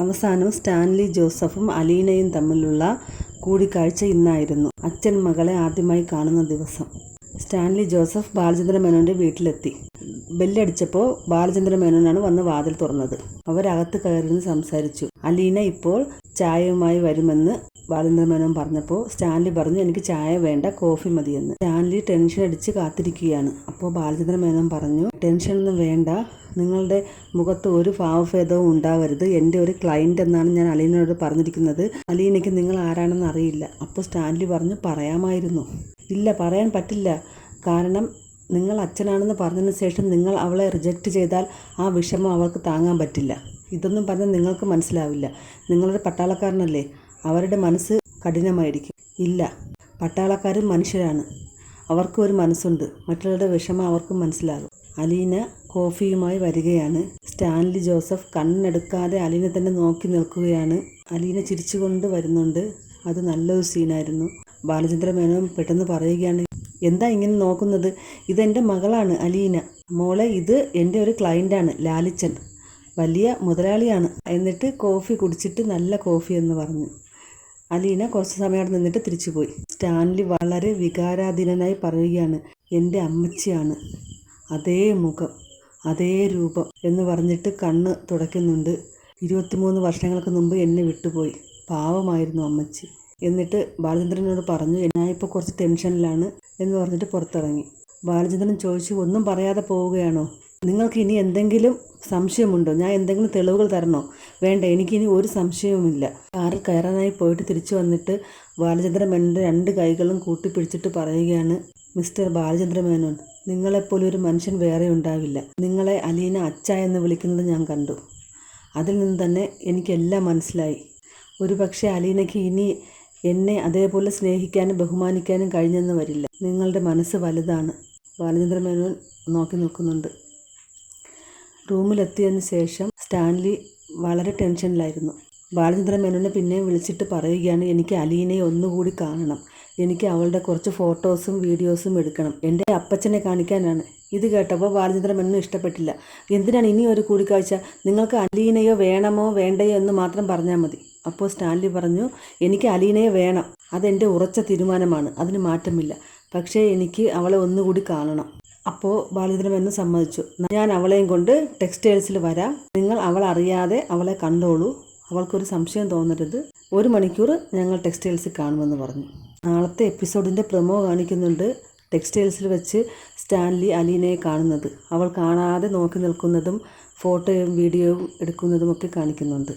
അവസാനം സ്റ്റാൻലി ജോസഫും അലീനയും തമ്മിലുള്ള കൂടിക്കാഴ്ച ഇന്നായിരുന്നു. അച്ഛൻ മകളെ ആദ്യമായി കാണുന്ന ദിവസം. സ്റ്റാൻലി ജോസഫ് ബാലചന്ദ്ര മേനോൻ്റെ വീട്ടിലെത്തി. ബെല്ലടിച്ചപ്പോൾ ബാലചന്ദ്ര മേനോനാണ് വന്ന് വാതിൽ തുറന്നത്. അവരകത്ത് കയറിയിരുന്ന് സംസാരിച്ചു. അലീന ഇപ്പോൾ ചായയുമായി വരുമെന്ന് ബാലചന്ദ്ര മേനോൻ പറഞ്ഞപ്പോൾ സ്റ്റാൻലി പറഞ്ഞു, എനിക്ക് ചായ വേണ്ട, കോഫി മതിയെന്ന്. സ്റ്റാൻലി ടെൻഷൻ അടിച്ച് കാത്തിരിക്കുകയാണ്. അപ്പോൾ ബാലചന്ദ്ര മേനോൻ പറഞ്ഞു, ടെൻഷനൊന്നും വേണ്ട, നിങ്ങളുടെ മുഖത്ത് ഒരു ഭാവഭേദവും ഉണ്ടാവരുത്. എൻ്റെ ഒരു ക്ലയൻറ്റ് എന്നാണ് ഞാൻ അലീനയോട് പറഞ്ഞിരിക്കുന്നത്. അലീനയ്ക്ക് നിങ്ങൾ ആരാണെന്ന് അറിയില്ല. അപ്പോൾ സ്റ്റാൻലി പറഞ്ഞു, പറയാമായിരുന്നു. ഇല്ല, പറയാൻ പറ്റില്ല. കാരണം നിങ്ങൾ അച്ഛനാണെന്ന് പറഞ്ഞതിന് ശേഷം നിങ്ങൾ അവളെ റിജക്റ്റ് ചെയ്താൽ ആ വിഷമം അവൾക്ക് താങ്ങാൻ പറ്റില്ല. ഇതൊന്നും പറഞ്ഞാൽ നിങ്ങൾക്ക് മനസ്സിലാവില്ല. നിങ്ങളൊരു പട്ടാളക്കാരനല്ലേ, അവരുടെ മനസ്സ് കഠിനമായിരിക്കും. ഇല്ല, പട്ടാളക്കാരും മനുഷ്യരാണ്, അവർക്കും ഒരു മനസ്സുണ്ട്. മറ്റുള്ളവരുടെ വിഷമം അവർക്കും മനസ്സിലാകും. അലീന കോഫിയുമായി വരികയാണ്. സ്റ്റാൻലി ജോസഫ് കണ്ണെടുക്കാതെ അലീന തന്നെ നോക്കി നിൽക്കുകയാണ്. അലീന ചിരിച്ചുകൊണ്ട് വരുന്നുണ്ട്. അത് നല്ലൊരു സീനായിരുന്നു. ബാലചന്ദ്ര മേനോൻ പെട്ടെന്ന് പറയുകയാണ്, എന്താ ഇങ്ങനെ നോക്കുന്നത്? ഇതെൻ്റെ മകളാണ് അലീന. മോളെ, ഇത് എൻ്റെ ഒരു ക്ലയൻറ്റാണ് ലാലിച്ചൻ, വലിയ മുതലാളിയാണ്. എന്നിട്ട് കോഫി കുടിച്ചിട്ട് നല്ല കോഫി എന്ന് പറഞ്ഞു. അലീന കുറച്ച് സമയം അവിടെ നിന്നിട്ട് തിരിച്ചുപോയി. സ്റ്റാൻലി വളരെ വികാരാധീനനായി പറയുകയാണ്, എൻ്റെ അമ്മച്ചിയാണ്, അതേ മുഖം, അതേ രൂപം എന്ന് പറഞ്ഞിട്ട് കണ്ണ് തുടയ്ക്കുന്നുണ്ട്. 23 വർഷങ്ങൾക്ക് മുമ്പ് എന്നെ വിട്ടുപോയി, പാവമായിരുന്നു അമ്മച്ചി. എന്നിട്ട് ബാലചന്ദ്രനോട് പറഞ്ഞു, ഞാനിപ്പോൾ കുറച്ച് ടെൻഷനിലാണ് എന്ന് പറഞ്ഞിട്ട് പുറത്തിറങ്ങി. ബാലചന്ദ്രൻ ചോദിച്ചു, ഒന്നും പറയാതെ പോവുകയാണോ? നിങ്ങൾക്ക് ഇനി എന്തെങ്കിലും സംശയമുണ്ടോ? ഞാൻ എന്തെങ്കിലും തെളിവുകൾ തരണോ? വേണ്ട, എനിക്കിനി ഒരു സംശയവുമില്ല. കാറിൽ കയറാനായി പോയിട്ട് തിരിച്ചു വന്നിട്ട് ബാലചന്ദ്ര മേനോൻ്റെ 2 കൈകളും കൂട്ടിപ്പിടിച്ചിട്ട് പറയുകയാണ്, മിസ്റ്റർ ബാലചന്ദ്ര മേനോൻ, നിങ്ങളെപ്പോലെ ഒരു മനുഷ്യൻ വേറെ ഉണ്ടാവില്ല. നിങ്ങളെ അലീന അച്ഛ എന്ന് വിളിക്കുന്നത് ഞാൻ കണ്ടു. അതിൽ നിന്ന് തന്നെ എനിക്കെല്ലാം മനസ്സിലായി. ഒരു പക്ഷേ അലീനയ്ക്ക് ഇനി എന്നെ അതേപോലെ സ്നേഹിക്കാനും ബഹുമാനിക്കാനും കഴിഞ്ഞെന്ന് വരില്ല. നിങ്ങളുടെ മനസ്സ് വലുതാണ്. ബാലചന്ദ്ര മേനോൻ നോക്കി നിൽക്കുന്നുണ്ട്. റൂമിലെത്തിയതിന് ശേഷം സ്റ്റാൻലി വളരെ ടെൻഷനിലായിരുന്നു. ബാലചന്ദ്ര മേനോനെ പിന്നെയും വിളിച്ചിട്ട് പറയുകയാണ്, എനിക്ക് അലീനയെ ഒന്നുകൂടി കാണണം. എനിക്ക് അവളുടെ കുറച്ച് ഫോട്ടോസും വീഡിയോസും എടുക്കണം. എൻ്റെ അപ്പച്ചനെ കാണിക്കാനാണ്. ഇത് കേട്ടപ്പോൾ ബാലചന്ദ്ര മേനോന് ഇഷ്ടപ്പെട്ടില്ല. എന്തിനാണ് ഇനി ഒരു കൂടിക്കാഴ്ച? നിങ്ങൾക്ക് അലീനയോ വേണമോ വേണ്ടയോ എന്ന് മാത്രം പറഞ്ഞാൽ മതി. അപ്പോൾ സ്റ്റാൻലി പറഞ്ഞു, എനിക്ക് അലീനയെ വേണം, അതെൻ്റെ ഉറച്ച തീരുമാനമാണ്, അതിന് മാറ്റമില്ല. പക്ഷേ എനിക്ക് അവളെ ഒന്നുകൂടി കാണണം. അപ്പോൾ ബാലചന്ദ്ര മേനോൻ സമ്മതിച്ചു. ഞാൻ അവളെയും കൊണ്ട് ടെക്സ്റ്റൈൽസിൽ വരാം, നിങ്ങൾ അവളറിയാതെ അവളെ കണ്ടോളൂ, അവൾക്കൊരു സംശയം തോന്നരുത്. 1 മണിക്കൂർ ഞങ്ങൾ ടെക്സ്റ്റൈൽസിൽ കാണുമെന്ന് പറഞ്ഞു. നാളത്തെ എപ്പിസോഡിൻ്റെ പ്രൊമോ കാണിക്കുന്നുണ്ട്. ടെക്സ്റ്റൈൽസിൽ വെച്ച് സ്റ്റാൻലി അലീനയെ കാണുന്നത്, അവൾ കാണാതെ നോക്കി നിൽക്കുന്നതും ഫോട്ടോയും വീഡിയോയും എടുക്കുന്നതുമൊക്കെ കാണിക്കുന്നുണ്ട്.